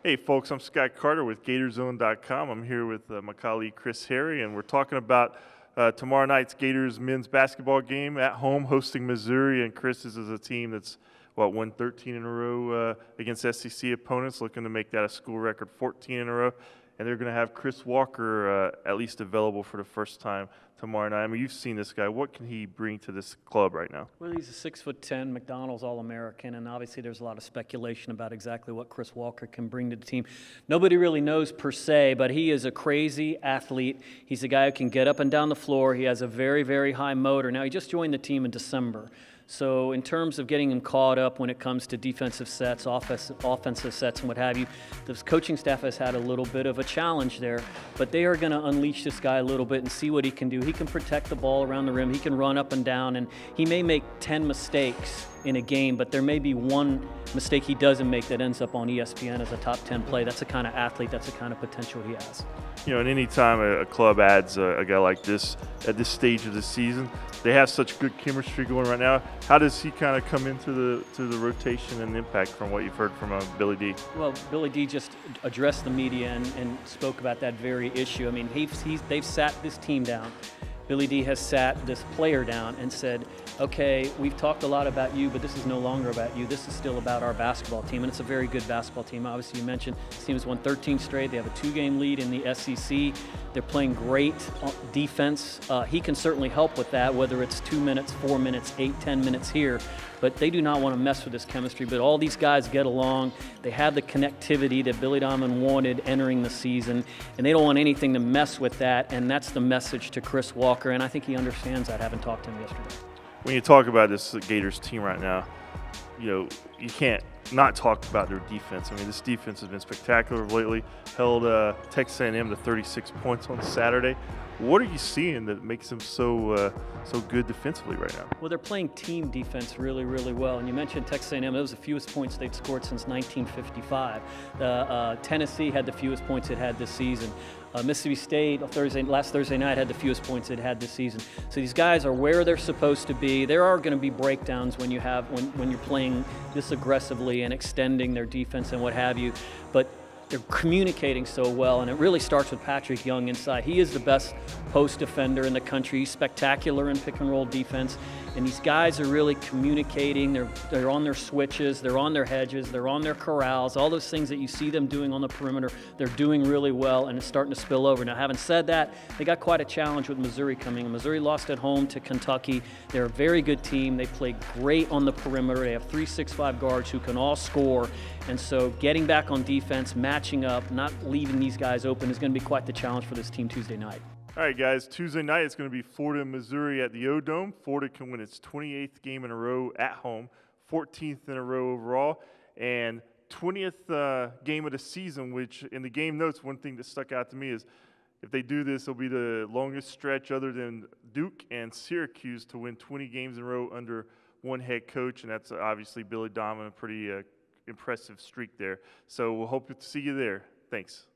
Hey folks, I'm Scott Carter with Gatorzone.com. I'm here with my colleague Chris Harry, and we're talking about tomorrow night's Gators men's basketball game at home hosting Missouri. And Chris, this is a team that's, won 13 in a row against SEC opponents, looking to make that a school record 14 in a row. And they're going to have Chris Walker at least available for the first time tomorrow night. I mean, you've seen this guy. What can he bring to this club right now? Well, he's a 6'10" McDonald's All-American, and obviously there's a lot of speculation about exactly what Chris Walker can bring to the team. Nobody really knows per se, but he is a crazy athlete. He's a guy who can get up and down the floor. He has a very, very high motor. Now, he just joined the team in December. So in terms of getting him caught up when it comes to defensive sets, offensive sets, and what have you, the coaching staff has had a little bit of a challenge there. But they are going to unleash this guy a little bit and see what he can do. He can protect the ball around the rim. He can run up and down, and he may make 10 mistakes in a game, but there may be one mistake he doesn't make that ends up on ESPN as a top 10 play. That's the kind of athlete, that's the kind of potential he has. You know, and any time a club adds a guy like this at this stage of the season, they have such good chemistry going right now. How does he kind of come into the rotation and impact from what you've heard from Billy D? Well, Billy D just addressed the media and spoke about that very issue. I mean, they've sat this team down. Billy D has sat this player down and said, okay, we've talked a lot about you, but this is no longer about you. This is still about our basketball team, and it's a very good basketball team. Obviously, you mentioned this team has won 13 straight. They have a 2-game lead in the SEC. They're playing great defense. He can certainly help with that, whether it's 2 minutes, 4 minutes, 8, 10 minutes here. But they do not want to mess with this chemistry. But all these guys get along. They have the connectivity that Billy Donovan wanted entering the season, and they don't want anything to mess with that, and that's the message to Chris Walker, and I think he understands that, having talked to him yesterday. When you talk about this Gators team right now, you know, you can't not talk about their defense. I mean, this defense has been spectacular lately. Held Texas A&M to 36 points on Saturday. What are you seeing that makes them so good defensively right now? Well, they're playing team defense really, really well. And you mentioned Texas A&M. That was the fewest points they'd scored since 1955. Tennessee had the fewest points it had this season. Mississippi State last Thursday night had the fewest points it had this season. So these guys are where they're supposed to be. There are going to be breakdowns when you're playing this aggressively and extending their defense and what have you. But they're communicating so well, and it really starts with Patrick Young inside. He is the best post defender in the country. He's spectacular in pick-and-roll defense, and these guys are really communicating. They're on their switches, they're on their hedges, they're on their corrals, all those things that you see them doing on the perimeter. They're doing really well, and it's starting to spill over. Now, having said that, they got quite a challenge with Missouri coming. Missouri lost at home to Kentucky. They're a very good team. They play great on the perimeter. They have 3 6'5" guards who can all score, and so getting back on defense, matching up, not leaving these guys open is going to be quite the challenge for this team Tuesday night. All right, guys, Tuesday night it's going to be Florida and Missouri at the O-Dome. Florida can win its 28th game in a row at home, 14th in a row overall, and 20th game of the season, which in the game notes, one thing that stuck out to me is if they do this, it'll be the longest stretch other than Duke and Syracuse to win 20 games in a row under one head coach, and that's obviously Billy Donovan, a pretty impressive streak there. So we'll hope to see you there. Thanks.